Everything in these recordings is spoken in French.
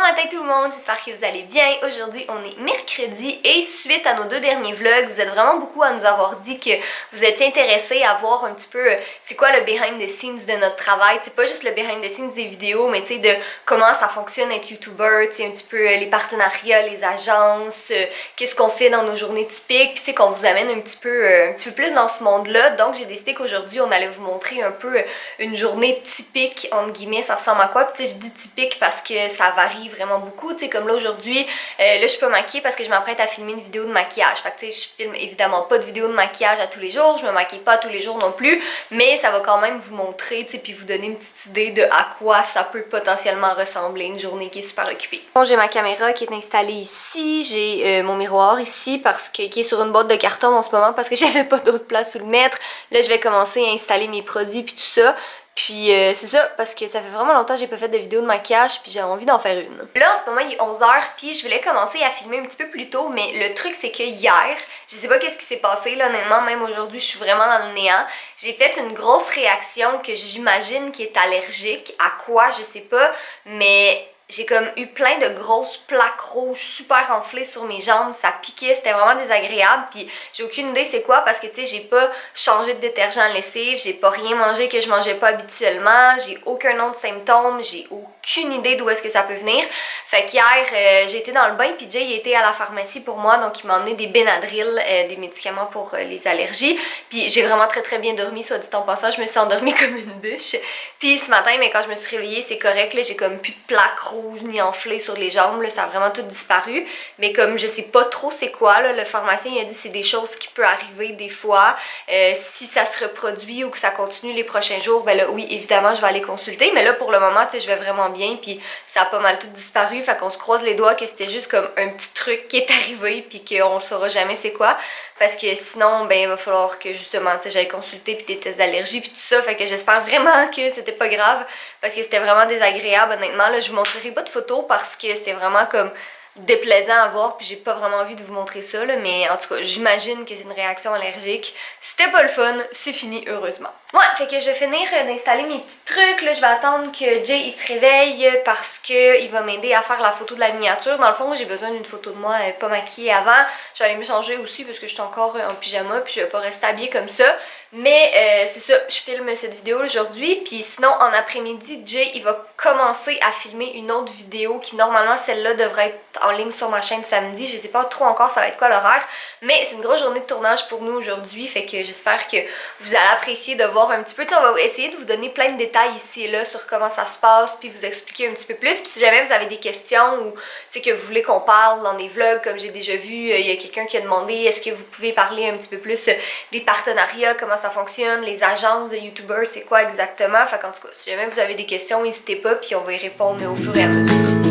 matin tout le monde, j'espère que vous allez bien. Aujourd'hui on est mercredi et suite à nos deux derniers vlogs, vous êtes vraiment beaucoup à nous avoir dit que vous étiez intéressés à voir un petit peu c'est quoi le behind the scenes de notre travail. C'est pas juste le behind the scenes des vidéos, mais tu sais de comment ça fonctionne être youtubeur, tu sais un petit peu les partenariats, les agences, qu'est-ce qu'on fait dans nos journées typiques, puis tu sais qu'on vous amène un petit peu plus dans ce monde-là. Donc j'ai décidé qu'aujourd'hui on allait vous montrer un peu une journée typique, entre guillemets, ça ressemble à quoi. Puis tu sais je dis typique parce que ça varie vraiment beaucoup, tu sais comme là aujourd'hui, là je suis pas maquillée parce que je m'apprête à filmer une vidéo de maquillage. Fait que tu sais je filme évidemment pas de vidéo de maquillage à tous les jours, je me maquille pas tous les jours non plus, mais ça va quand même vous montrer, tu sais, puis vous donner une petite idée de à quoi ça peut potentiellement ressembler une journée qui est super occupée. Bon, j'ai ma caméra qui est installée ici, j'ai mon miroir ici parce que qui est sur une boîte de carton en ce moment parce que j'avais pas d'autre place où le mettre. Là je vais commencer à installer mes produits puis tout ça. Puis c'est ça, parce que ça fait vraiment longtemps que j'ai pas fait de vidéo de maquillage, puis j'ai envie d'en faire une. Là, en ce moment, il est 11h, puis je voulais commencer à filmer un petit peu plus tôt, mais le truc, c'est que hier, je sais pas qu'est-ce qui s'est passé, là, honnêtement, même aujourd'hui, je suis vraiment dans le néant. J'ai fait une grosse réaction que j'imagine qui est allergique. À quoi, je sais pas, mais j'ai comme eu plein de grosses plaques rouges super enflées sur mes jambes, ça piquait, c'était vraiment désagréable, puis j'ai aucune idée c'est quoi parce que tu sais j'ai pas changé de détergent à lessive, j'ai pas rien mangé que je mangeais pas habituellement, j'ai aucun autre symptôme, j'ai aucune idée d'où est-ce que ça peut venir. Fait qu'hier j'ai été dans le bain puis Jay il était à la pharmacie pour moi, donc il m'a emmené des Benadryl, des médicaments pour les allergies, puis j'ai vraiment très bien dormi, soit dit en passant, je me suis endormie comme une bûche. Puis ce matin, mais quand je me suis réveillée, c'est correct, là, j'ai comme plus de plaques rouges ni enflées sur les jambes, là, ça a vraiment tout disparu. Mais comme je sais pas trop c'est quoi, là, le pharmacien il a dit c'est des choses qui peuvent arriver des fois. Si ça se reproduit ou que ça continue les prochains jours, ben là oui, évidemment, je vais aller consulter. Mais là, pour le moment, tu sais, je vais vraiment bien, puis ça a pas mal tout disparu. Fait qu'on se croise les doigts que c'était juste comme un petit truc qui est arrivé, puis qu'on le saura jamais c'est quoi. Parce que sinon, ben il va falloir que justement, tu sais, j'aille consulter puis des tests d'allergie puis tout ça. Fait que j'espère vraiment que c'était pas grave parce que c'était vraiment désagréable. Honnêtement, là, je vous montrerai pas de photos parce que c'est vraiment comme déplaisant à voir puis j'ai pas vraiment envie de vous montrer ça là, mais en tout cas j'imagine que c'est une réaction allergique. C'était pas le fun, c'est fini heureusement. Ouais, fait que je vais finir d'installer mes petits trucs, là je vais attendre que Jay il se réveille parce que il va m'aider à faire la photo de la miniature. Dans le fond, j'ai besoin d'une photo de moi pas maquillée avant. Je vais aller me changer aussi parce que je suis encore en pyjama puis je vais pas rester habillée comme ça. Mais c'est ça, je filme cette vidéo aujourd'hui, puis sinon en après-midi, Jay il va commencer à filmer une autre vidéo qui normalement celle-là devrait être en ligne sur ma chaîne samedi. Je sais pas trop encore ça va être quoi l'horaire, mais c'est une grosse journée de tournage pour nous aujourd'hui, fait que j'espère que vous allez apprécier de voir un petit peu. On va essayer de vous donner plein de détails ici et là sur comment ça se passe, puis vous expliquer un petit peu plus. Puis si jamais vous avez des questions ou tu sais que vous voulez qu'on parle dans des vlogs comme j'ai déjà vu, il y a quelqu'un qui a demandé est-ce que vous pouvez parler un petit peu plus des partenariats, comment ça fonctionne, les agences de youtubeurs, c'est quoi exactement. Fait qu'en tout cas, si jamais vous avez des questions, n'hésitez pas, puis on va y répondre au fur et à mesure.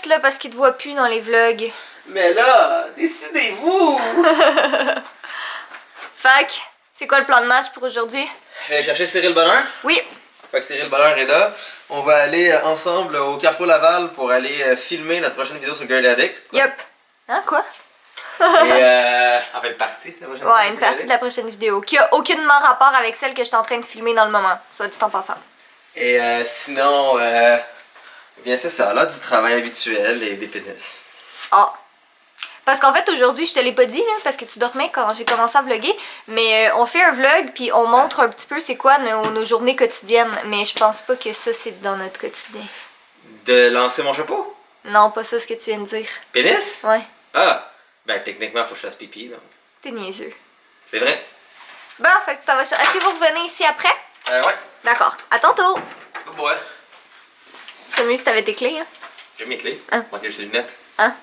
Là, parce qu'il te voit plus dans les vlogs. Mais là, décidez-vous! Fac, c'est quoi le plan de match pour aujourd'hui? Je vais aller chercher Cyril Bonheur. Oui. Fait que Cyril Bonheur est là. On va aller ensemble au Carrefour Laval pour aller filmer notre prochaine vidéo sur Girl Addict. Yup. Hein, quoi? Et en fait, une partie de la prochaine vidéo. Ouais, une partie de la prochaine vidéo qui a aucunement rapport avec celle que je suis en train de filmer dans le moment, soit dit en passant. Et sinon, bien c'est ça, là, du travail habituel et des pénis. Ah. Parce qu'en fait, aujourd'hui, je te l'ai pas dit, là, parce que tu dormais quand j'ai commencé à vlogger, mais on fait un vlog, puis on montre un petit peu c'est quoi nos journées quotidiennes, mais je pense pas que ça, c'est dans notre quotidien. De lancer mon chapeau? Non, pas ça, ce que tu viens de dire. Pénis? Ouais. Ah! Ben, techniquement, faut que je fasse pipi, donc. T'es niaiseux. C'est vrai. Bon, fait que ça va. Est-ce que vous revenez ici après? Ouais. D'accord. À tantôt. Oh ouais. C'est mieux si t'avais tes clés, hein? J'ai mes clés. Hein? Manqué juste les lunettes. Hein?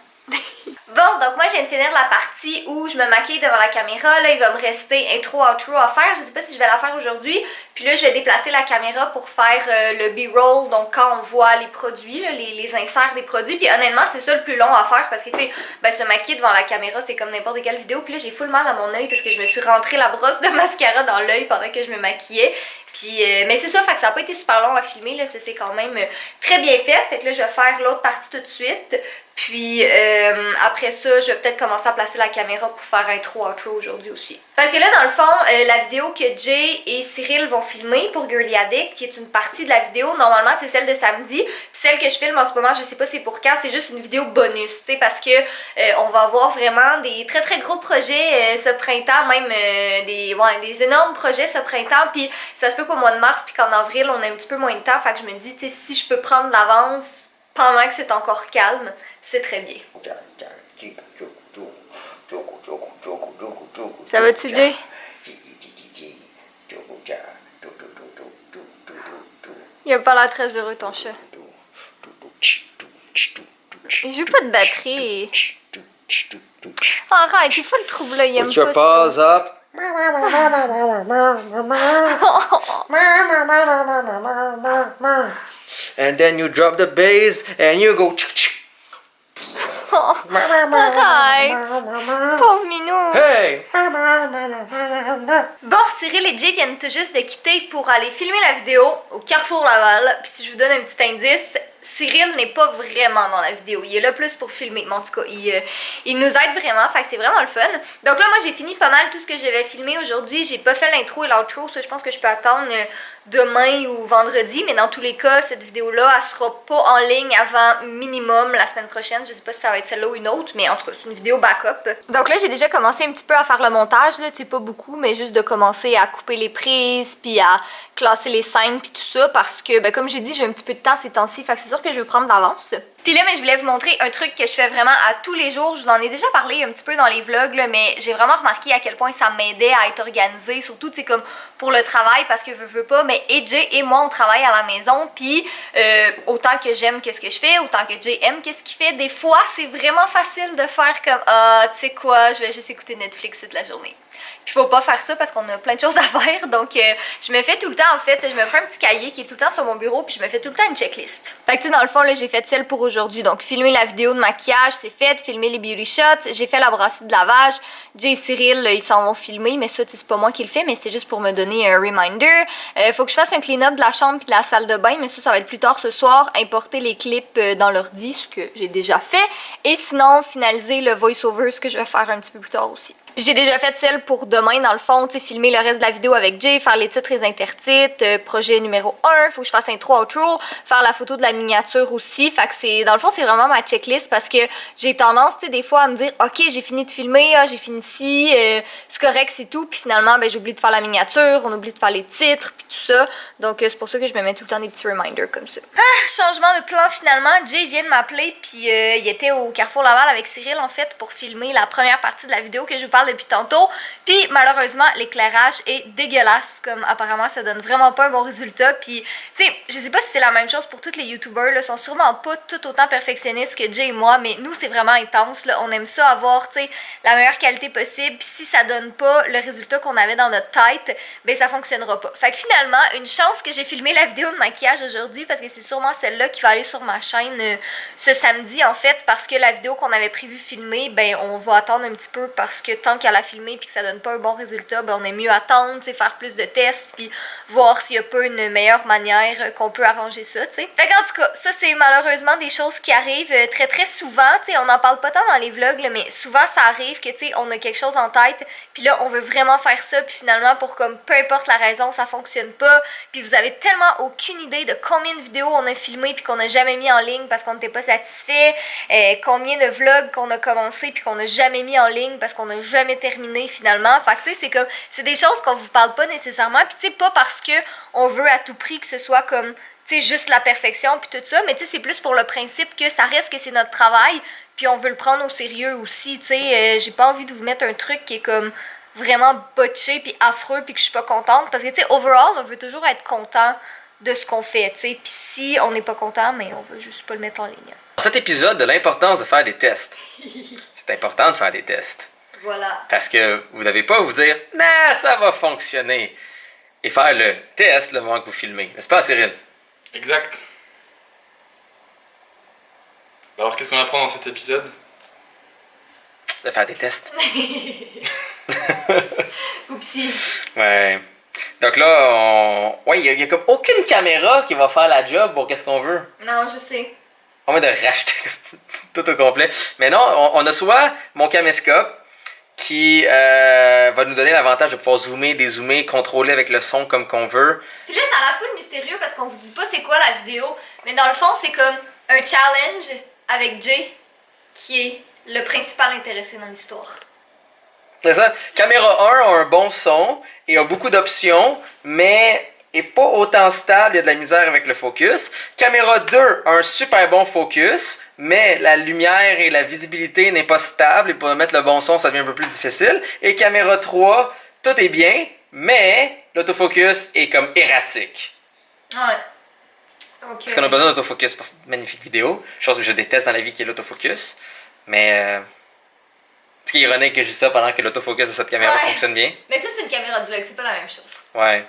Bon, donc moi je viens de finir la partie où je me maquille devant la caméra. Là, il va me rester intro, outro à faire. Je sais pas si je vais la faire aujourd'hui. Puis là, je vais déplacer la caméra pour faire le B-roll. Donc quand on voit les produits, là, les inserts des produits. Puis honnêtement, c'est ça le plus long à faire parce que tu sais, ben, se maquiller devant la caméra, c'est comme n'importe quelle vidéo. Puis là, j'ai full mal à mon œil parce que je me suis rentré la brosse de mascara dans l'œil pendant que je me maquillais. Puis, mais c'est ça, fait que ça n'a pas été super long à filmer, là, ça c'est quand même très bien fait. Fait que là, je vais faire l'autre partie tout de suite. Puis après ça, je vais peut-être commencer à placer la caméra pour faire intro, outro aujourd'hui aussi. Parce que là, dans le fond, la vidéo que Jay et Cyril vont filmer pour Girly Addict, qui est une partie de la vidéo, normalement c'est celle de samedi. Puis celle que je filme en ce moment, je sais pas c'est pour quand, c'est juste une vidéo bonus, tu sais, parce que on va avoir vraiment des très très gros projets ce printemps, même des énormes projets ce printemps. Puis ça se peut qu'au mois de mars puis qu'en avril, on a un petit peu moins de temps. Fait que je me dis, tu sais, si je peux prendre de l'avance pendant que c'est encore calme, c'est très bien. Ça va-tu, Jay? Il a pas l'air très heureux, ton chat. Il joue pas de batterie. Oh, arrête, il faut le troubler, il aime Put your pas paws ça. up. And then you drop the bass and you go. Arrête! Pauvre minou! Hey! Bon, Cyril et Jay viennent tout juste de quitter pour aller filmer la vidéo au Carrefour Laval. Puis si je vous donne un petit indice, Cyril n'est pas vraiment dans la vidéo. Il est là plus pour filmer. Mais en tout cas, il nous aide vraiment. Fait que c'est vraiment le fun. Donc là, moi, j'ai fini pas mal tout ce que j'avais filmé aujourd'hui. J'ai pas fait l'intro et l'outro. Ça, je pense que je peux attendre demain ou vendredi. Mais dans tous les cas, cette vidéo-là, elle sera pas en ligne avant minimum la semaine prochaine. Je sais pas si ça va être celle-là ou une autre. Mais en tout cas, c'est une vidéo backup. Donc là, j'ai déjà commencé un petit peu à faire le montage. Là, tu sais, pas beaucoup, mais juste de commencer à couper les prises, puis à classer les scènes, puis tout ça. Parce que, ben, comme j'ai dit, j'ai un petit peu de temps ces temps-ci. Fait que c'est sûr que je veux prendre d'avance. Puis là, mais je voulais vous montrer un truc que je fais vraiment à tous les jours. Je vous en ai déjà parlé un petit peu dans les vlogs, là, mais j'ai vraiment remarqué à quel point ça m'aidait à être organisée. Surtout, tu sais, comme pour le travail, parce que veux pas, mais Jay et moi, on travaille à la maison. Puis autant que j'aime qu'est-ce que je fais, autant que Jay aime qu'est-ce qu'il fait, des fois, c'est vraiment facile de faire comme « Ah, tu sais quoi, je vais juste écouter Netflix toute la journée. » Puis faut pas faire ça parce qu'on a plein de choses à faire. Donc je me fais tout le temps, en fait, je me prends un petit cahier qui est tout le temps sur mon bureau, puis je me fais tout le temps une checklist. Fait que tu sais, dans le fond, là, j'ai fait celle pour aujourd'hui. Donc filmer la vidéo de maquillage, c'est fait. Filmer les beauty shots, j'ai fait la brassée de lavage. Jay et Cyril, là, ils s'en vont filmer, mais ça, c'est pas moi qui le fais, mais c'est juste pour me donner un reminder. Faut que je fasse un clean-up de la chambre puis de la salle de bain, mais ça va être plus tard ce soir. Importer les clips dans l'ordi, ce que j'ai déjà fait. Et sinon, finaliser le voice-over, ce que je vais faire un petit peu plus tard aussi. J'ai déjà fait celle pour demain, dans le fond, tu sais, filmer le reste de la vidéo avec Jay, faire les titres et les intertitres, projet numéro 1, faut que je fasse intro, outro, faire la photo de la miniature aussi. Fait que c'est, dans le fond, c'est vraiment ma checklist parce que j'ai tendance, tu sais, des fois à me dire, ok, j'ai fini de filmer, j'ai fini ci, c'est correct, c'est tout. Puis finalement, ben, j'oublie de faire la miniature, on oublie de faire les titres, puis tout ça. Donc c'est pour ça que je me mets tout le temps des petits reminders comme ça. Changement de plan finalement, Jay vient de m'appeler, puis il était au Carrefour Laval avec Cyril, en fait, pour filmer la première partie de la vidéo que je vous parle depuis tantôt. Puis malheureusement, l'éclairage est dégueulasse, comme apparemment ça donne vraiment pas un bon résultat. Puis tu sais, je sais pas si c'est la même chose pour tous les youtubeurs, là, sont sûrement pas tout autant perfectionnistes que Jay et moi, mais nous c'est vraiment intense, là. On aime ça avoir, tu sais, la meilleure qualité possible. Puis si ça donne pas le résultat qu'on avait dans notre tête, ben ça fonctionnera pas. Fait que finalement, une chance que j'ai filmé la vidéo de maquillage aujourd'hui, parce que c'est sûrement celle-là qui va aller sur ma chaîne ce samedi en fait, parce que la vidéo qu'on avait prévu filmer, ben on va attendre un petit peu parce que tant qu'elle a filmé puis que ça donne pas un bon résultat, ben on est mieux attendre, faire plus de tests puis voir s'il y a pas une meilleure manière qu'on peut arranger ça, tu sais. Fait qu'en tout cas, ça c'est malheureusement des choses qui arrivent très très souvent, tu sais, on en parle pas tant dans les vlogs là, mais souvent ça arrive que tu sais on a quelque chose en tête puis là on veut vraiment faire ça puis finalement pour comme peu importe la raison ça fonctionne pas puis vous avez tellement aucune idée de combien de vidéos on a filmé puis qu'on a jamais mis en ligne parce qu'on n'était pas satisfait, combien de vlogs qu'on a commencé puis qu'on a jamais mis en ligne parce qu'on a jamais terminé finalement. Fait que tu sais c'est comme c'est des choses qu'on vous parle pas nécessairement puis tu sais pas parce que on veut à tout prix que ce soit comme tu sais juste la perfection puis tout ça, mais tu sais c'est plus pour le principe que ça reste que c'est notre travail puis on veut le prendre au sérieux aussi, tu sais j'ai pas envie de vous mettre un truc qui est comme vraiment botché puis affreux puis que je suis pas contente. Parce que, tu sais, overall, on veut toujours être content de ce qu'on fait, tu sais. Puis si on n'est pas content, mais on veut juste pas le mettre en ligne. Dans cet épisode de l'importance de faire des tests. C'est important de faire des tests. Voilà. Parce que vous n'avez pas à vous dire « Nah, ça va fonctionner » et faire le test le moment que vous filmez. N'est-ce pas, Cyril? Exact. Alors, qu'est-ce qu'on apprend dans cet épisode? De faire des tests. Oupsie. Ouais. Donc là, ouais, il y a comme aucune caméra qui va faire la job pour qu'est-ce qu'on veut. Non, je sais. On va de racheter tout au complet. Mais non, on a soit mon caméscope qui va nous donner l'avantage de pouvoir zoomer, dézoomer, contrôler avec le son comme qu'on veut. Puis là, ça a la foule mystérieux parce qu'on vous dit pas c'est quoi la vidéo. Mais dans le fond, c'est comme un challenge avec Jay qui est le principal intéressé dans l'histoire. C'est ça. Caméra 1 a un bon son et a beaucoup d'options, mais est pas autant stable, il y a de la misère avec le focus. Caméra 2 a un super bon focus, mais la lumière et la visibilité n'est pas stable et pour mettre le bon son, ça devient un peu plus difficile. Et caméra 3, tout est bien, mais l'autofocus est comme erratique. Ouais. Okay. Parce qu'on a besoin d'autofocus pour cette magnifique vidéo, chose que je déteste dans la vie qui est l'autofocus, mais ce qui est ironique que je dis ça pendant que l'autofocus de cette caméra fonctionne bien. Mais ça, c'est une caméra de vlog, c'est pas la même chose. Ouais.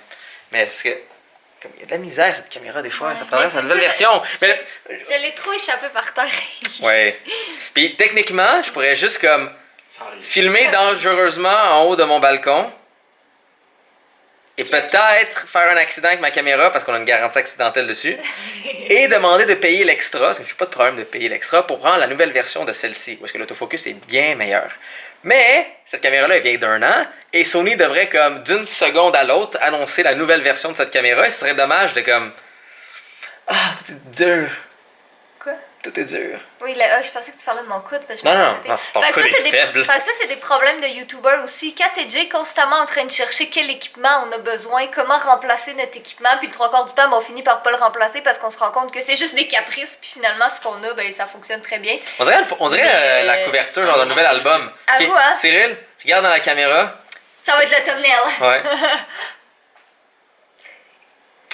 Mais c'est parce que, comme il y a de la misère cette caméra des fois, ça prendrait sa nouvelle version. Mais je l'ai trop échappé par terre. ouais. Puis techniquement, je pourrais juste comme Ça arrive. filmer dangereusement en haut de mon balcon. Et peut-être faire un accident avec ma caméra parce qu'on a une garantie accidentelle dessus. Et demander de payer l'extra, parce que je n'ai pas de problème de payer l'extra, pour prendre la nouvelle version de celle-ci, parce que l'autofocus est bien meilleur. Mais cette caméra-là est vieille d'1 an, et Sony devrait comme d'une seconde à l'autre annoncer la nouvelle version de cette caméra, et ce serait dommage de comme... Ah, tout est dur. Quoi? Tout est dur. Oui, là, je pensais que tu parlais de mon coude. Parce que Non, ton fait que coude ça, est faible. Fait que ça, c'est des problèmes de YouTubers aussi. Quand t'es Jay constamment en train de chercher quel équipement on a besoin, comment remplacer notre équipement, puis le 3/4 du temps, on finit par pas le remplacer parce qu'on se rend compte que c'est juste des caprices, puis finalement, ce qu'on a, ben, ça fonctionne très bien. On dirait la couverture genre d'un nouvel album. À vous, hein? Cyril, regarde dans la caméra. Ça va être le thumbnail. Ouais.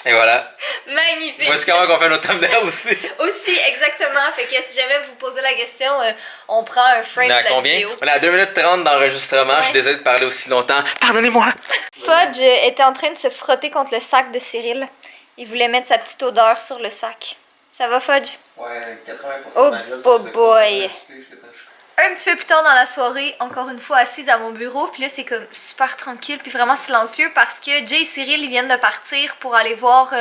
Et voilà. Magnifique. Voici comment on fait nos thumbnails aussi. Aussi, exactement. Fait que si jamais vous posez la question, on prend un frame On est à de la combien? vidéo. On est à 2 minutes 30 d'enregistrement. Ouais. Je suis désolé de parler aussi longtemps. Pardonnez-moi. Fudge était en train de se frotter contre le sac de Cyril. Il voulait mettre sa petite odeur sur le sac. Ça va, Fudge? Ouais, 80% Oh, boy. Un petit peu plus tard dans la soirée, encore une fois assise à mon bureau, puis là c'est comme super tranquille puis vraiment silencieux parce que Jay et Cyril ils viennent de partir pour aller voir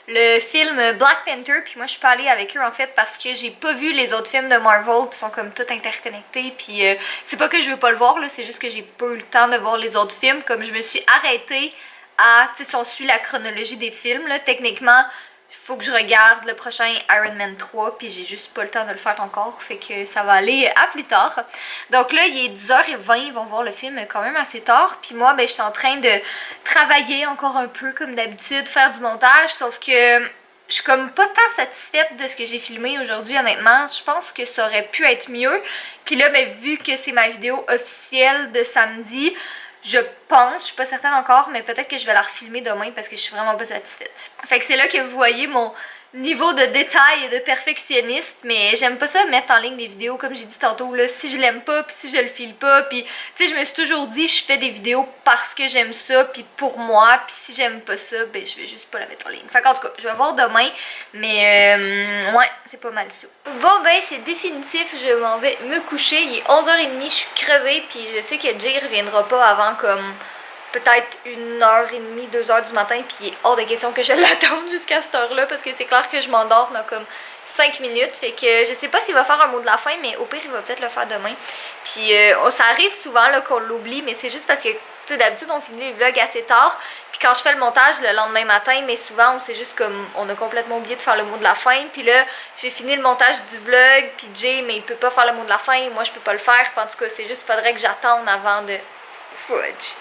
le film Black Panther, puis moi je suis pas allée avec eux en fait parce que j'ai pas vu les autres films de Marvel puis sont comme tout interconnectés, puis c'est pas que je veux pas le voir là, c'est juste que j'ai pas eu le temps de voir les autres films, comme je me suis arrêtée à, tu sais, si on suit la chronologie des films là, techniquement il faut que je regarde le prochain Iron Man 3, puis j'ai juste pas le temps de le faire encore, fait que ça va aller à plus tard. Donc là, il est 10h20, ils vont voir le film quand même assez tard, puis moi, ben, je suis en train de travailler encore un peu comme d'habitude, faire du montage, sauf que je suis comme pas tant satisfaite de ce que j'ai filmé aujourd'hui, honnêtement. Je pense que ça aurait pu être mieux. Puis là, ben, vu que c'est ma vidéo officielle de samedi, je pense, je suis pas certaine encore, mais peut-être que je vais la refilmer demain parce que je suis vraiment pas satisfaite. Fait que c'est là que vous voyez mon niveau de détail et de perfectionniste, mais j'aime pas ça mettre en ligne des vidéos comme j'ai dit tantôt là, si je l'aime pas puis si je le file pas, puis tu sais je me suis toujours dit je fais des vidéos parce que j'aime ça puis pour moi, puis si j'aime pas ça, ben je vais juste pas la mettre en ligne. Fait qu'en tout cas, je vais voir demain, mais ouais, c'est pas mal ça. Bon ben c'est définitif, je m'en vais me coucher, il est 11h30, je suis crevée puis je sais que Jay reviendra pas avant comme peut-être 1h30, 2h du matin, puis il est hors de question que je l'attende jusqu'à cette heure-là, parce que c'est clair que je m'endors dans comme 5 minutes, fait que je sais pas s'il va faire un mot de la fin, mais au pire, il va peut-être le faire demain. Puis ça arrive souvent là qu'on l'oublie, mais c'est juste parce que, tu sais, d'habitude, on finit les vlogs assez tard, puis quand je fais le montage le lendemain matin, mais souvent, c'est juste comme, on a complètement oublié de faire le mot de la fin, puis là, j'ai fini le montage du vlog, puis Jay, mais il peut pas faire le mot de la fin, moi, je peux pas le faire, puis en tout cas, c'est juste, faudrait que j'attende avant de... Fudge.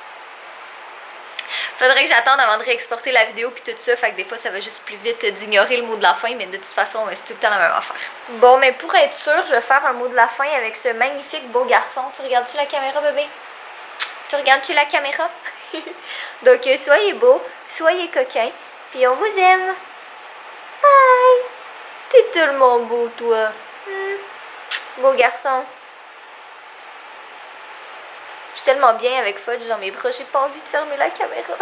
Faudrait que j'attende avant de réexporter la vidéo puis tout ça, fait que des fois ça va juste plus vite d'ignorer le mot de la fin, mais de toute façon c'est tout le temps la même affaire. Bon, mais pour être sûr, je vais faire un mot de la fin avec ce magnifique beau garçon. Tu regardes-tu la caméra, bébé? Tu regardes-tu la caméra? Donc, soyez beaux, soyez coquins, puis on vous aime. Bye! T'es tellement beau, toi. Beau garçon. Je suis tellement bien avec Fudge dans mes bras, j'ai pas envie de fermer la caméra.